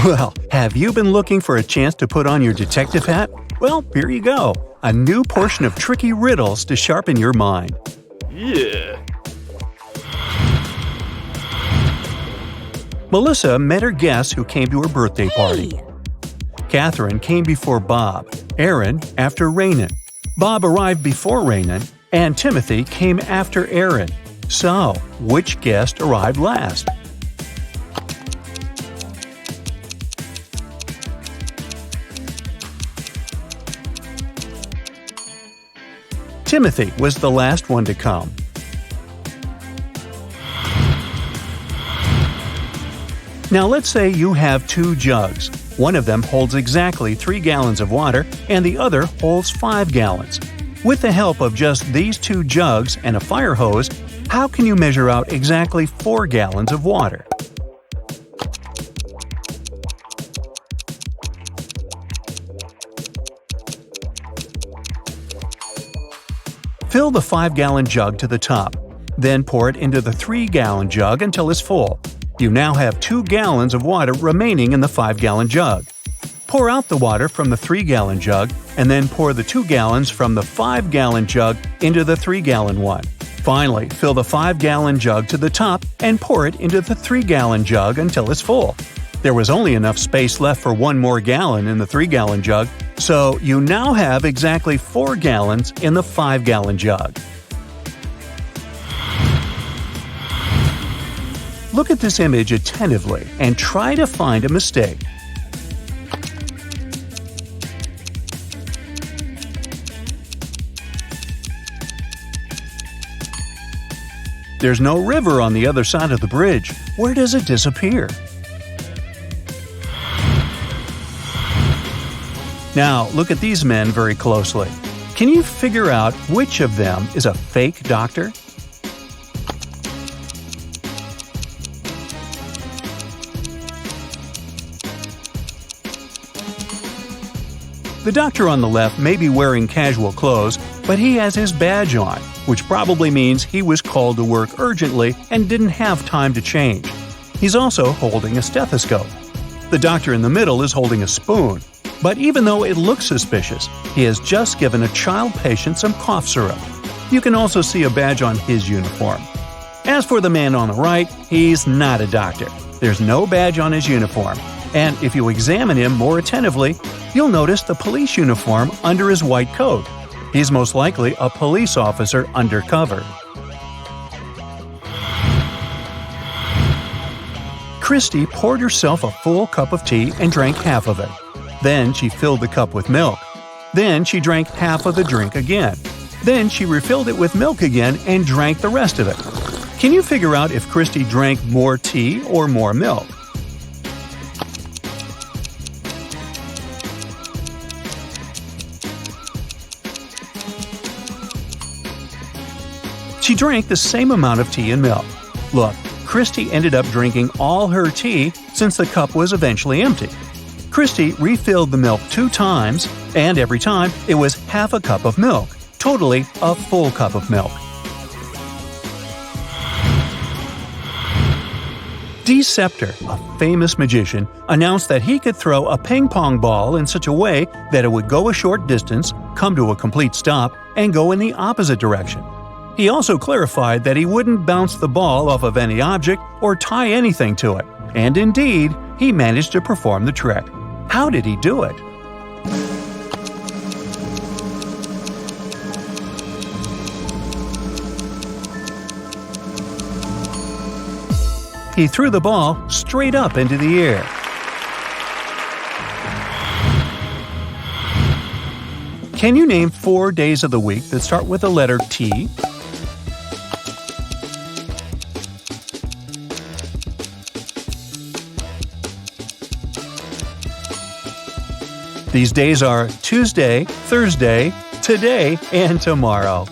Well, have you been looking for a chance to put on your detective hat? Well, here you go. A new portion of tricky riddles to sharpen your mind. Yeah. Melissa met her guests who came to her birthday party. Catherine came before Bob, Aaron after Rainan. Bob arrived before Rainan, and Timothy came after Aaron. So, which guest arrived last? Timothy was the last one to come. Now let's say you have two jugs. One of them holds exactly 3 gallons of water and the other holds 5 gallons. With the help of just these 2 jugs and a fire hose, how can you measure out exactly 4 gallons of water? Fill the 5-gallon jug to the top. Then pour it into the 3-gallon jug until it's full. You now have 2 gallons of water remaining in the 5-gallon jug. Pour out the water from the 3-gallon jug and then pour the 2 gallons from the 5-gallon jug into the 3-gallon one. Finally, fill the 5-gallon jug to the top and pour it into the 3-gallon jug until it's full. There was only enough space left for 1 more gallon in the 3-gallon jug, so you now have exactly 4 gallons in the 5-gallon jug. Look at this image attentively and try to find a mistake. There's no river on the other side of the bridge. Where does it disappear? Now, look at these men very closely. Can you figure out which of them is a fake doctor? The doctor on the left may be wearing casual clothes, but he has his badge on, which probably means he was called to work urgently and didn't have time to change. He's also holding a stethoscope. The doctor in the middle is holding a spoon. But even though it looks suspicious, he has just given a child patient some cough syrup. You can also see a badge on his uniform. As for the man on the right, he's not a doctor. There's no badge on his uniform. And if you examine him more attentively, you'll notice the police uniform under his white coat. He's most likely a police officer undercover. Christy poured herself a full cup of tea and drank half of it. Then she filled the cup with milk. Then she drank half of the drink again. Then she refilled it with milk again and drank the rest of it. Can you figure out if Christy drank more tea or more milk? She drank the same amount of tea and milk. Look, Christy ended up drinking all her tea since the cup was eventually empty. Christy refilled the milk 2 times, and every time it was half a cup of milk, totally a full cup of milk. Deceptor, a famous magician, announced that he could throw a ping-pong ball in such a way that it would go a short distance, come to a complete stop, and go in the opposite direction. He also clarified that he wouldn't bounce the ball off of any object or tie anything to it. And indeed, he managed to perform the trick. How did he do it? He threw the ball straight up into the air. Can you name 4 days of the week that start with the letter T? These days are Tuesday, Thursday, today, and tomorrow.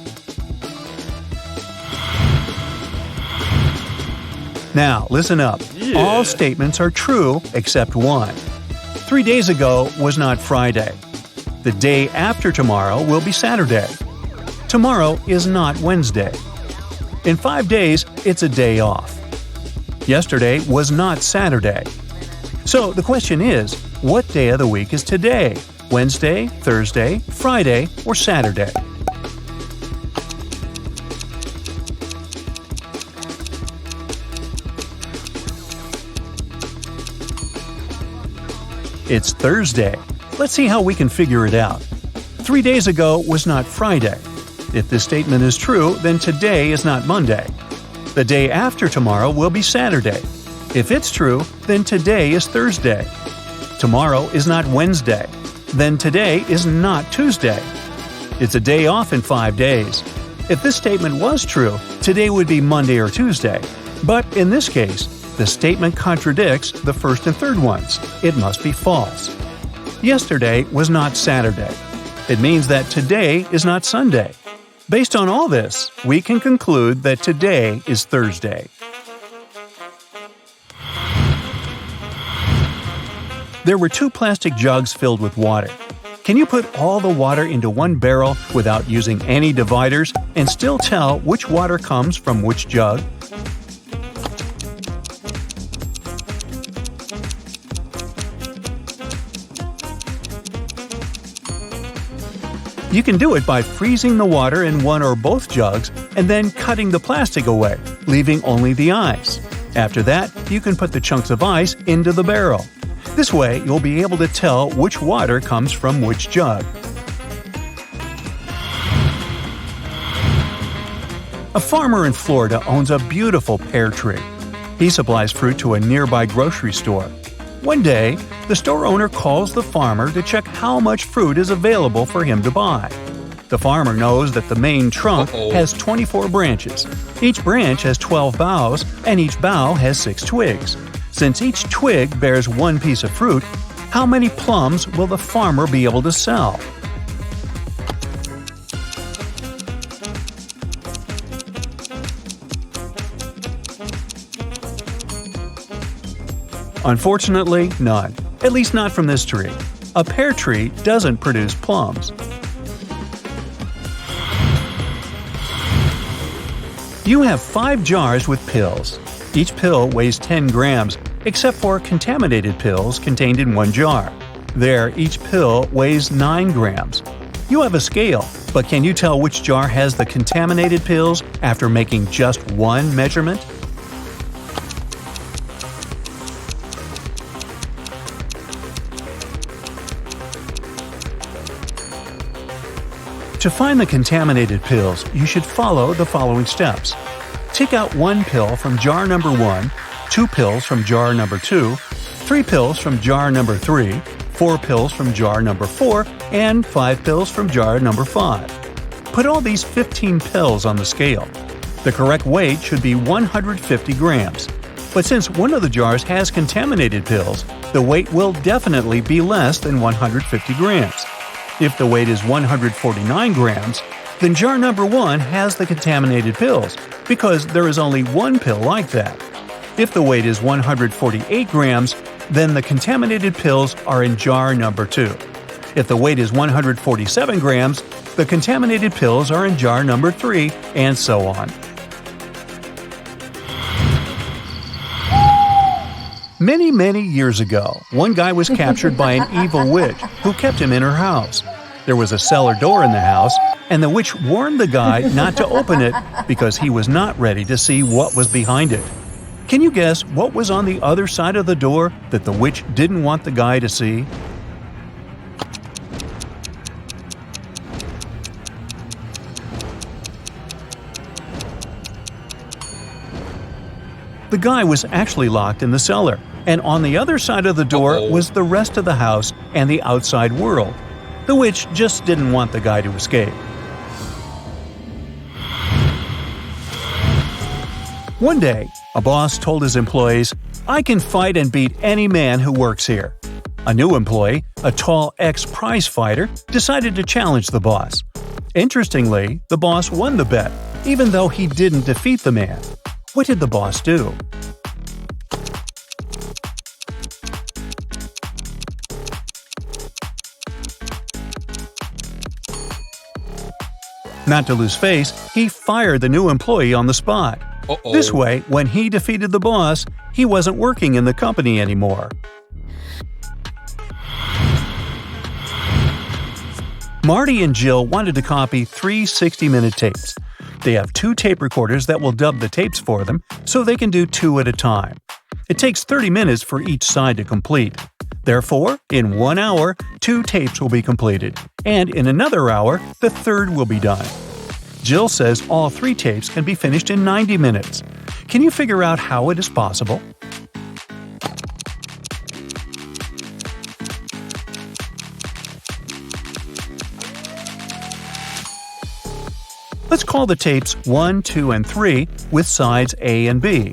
Now, listen up. Yeah. All statements are true except one. 3 days ago was not Friday. The day after tomorrow will be Saturday. Tomorrow is not Wednesday. In 5 days, it's a day off. Yesterday was not Saturday. So the question is, what day of the week is today? Wednesday, Thursday, Friday, or Saturday? It's Thursday. Let's see how we can figure it out. 3 days ago was not Friday. If this statement is true, then today is not Monday. The day after tomorrow will be Saturday. If it's true, then today is Thursday. Tomorrow is not Wednesday. Then today is not Tuesday. It's a day off in 5 days. If this statement was true, today would be Monday or Tuesday. But in this case, the statement contradicts the first and third ones. It must be false. Yesterday was not Saturday. It means that today is not Sunday. Based on all this, we can conclude that today is Thursday. There were 2 plastic jugs filled with water. Can you put all the water into one barrel without using any dividers and still tell which water comes from which jug? You can do it by freezing the water in one or both jugs and then cutting the plastic away, leaving only the ice. After that, you can put the chunks of ice into the barrel. This way, you'll be able to tell which water comes from which jug. A farmer in Florida owns a beautiful pear tree. He supplies fruit to a nearby grocery store. One day, the store owner calls the farmer to check how much fruit is available for him to buy. The farmer knows that the main trunk has 24 branches. Each branch has 12 boughs, and each bough has 6 twigs. Since each twig bears one piece of fruit, how many plums will the farmer be able to sell? Unfortunately, none. At least not from this tree. A pear tree doesn't produce plums. You have 5 jars with pills. Each pill weighs 10 grams, except for contaminated pills contained in one jar. There, each pill weighs 9 grams. You have a scale, but can you tell which jar has the contaminated pills after making just one measurement? To find the contaminated pills, you should follow the following steps. Take out 1 pill from jar number 1, 2 pills from jar number 2, 3 pills from jar number 3, 4 pills from jar number 4, and 5 pills from jar number 5. Put all these 15 pills on the scale. The correct weight should be 150 grams. But since one of the jars has contaminated pills, the weight will definitely be less than 150 grams. If the weight is 149 grams, then jar number 1 has the contaminated pills, because there is only one pill like that. If the weight is 148 grams, then the contaminated pills are in jar number 2. If the weight is 147 grams, the contaminated pills are in jar number 3, and so on. Many years ago, one guy was captured by an evil witch who kept him in her house. There was a cellar door in the house, and the witch warned the guy not to open it because he was not ready to see what was behind it. Can you guess what was on the other side of the door that the witch didn't want the guy to see? The guy was actually locked in the cellar, and on the other side of the door was the rest of the house and the outside world. The witch just didn't want the guy to escape. One day, a boss told his employees, "I can fight and beat any man who works here." A new employee, a tall ex-prize fighter, decided to challenge the boss. Interestingly, the boss won the bet, even though he didn't defeat the man. What did the boss do? Not to lose face, he fired the new employee on the spot. This way, when he defeated the boss, he wasn't working in the company anymore. Marty and Jill wanted to copy 3 60-minute tapes. They have 2 tape recorders that will dub the tapes for them, so they can do 2 at a time. It takes 30 minutes for each side to complete. Therefore, in 1 hour, 2 tapes will be completed, and in another hour, the third will be done. Jill says all 3 tapes can be finished in 90 minutes. Can you figure out how it is possible? Let's call the tapes 1, 2, and 3 with sides A and B.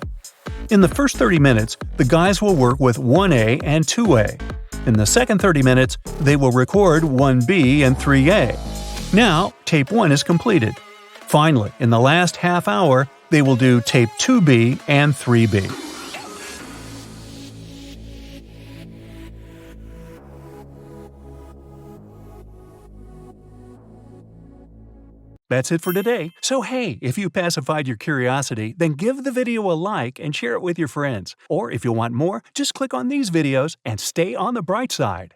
In the first 30 minutes, the guys will work with 1A and 2A. In the second 30 minutes, they will record 1B and 3A. Now, tape 1 is completed. Finally, in the last half hour, they will do tape 2B and 3B. That's it for today. So hey, if you pacified your curiosity, then give the video a like and share it with your friends. Or if you want more, just click on these videos and stay on the bright side.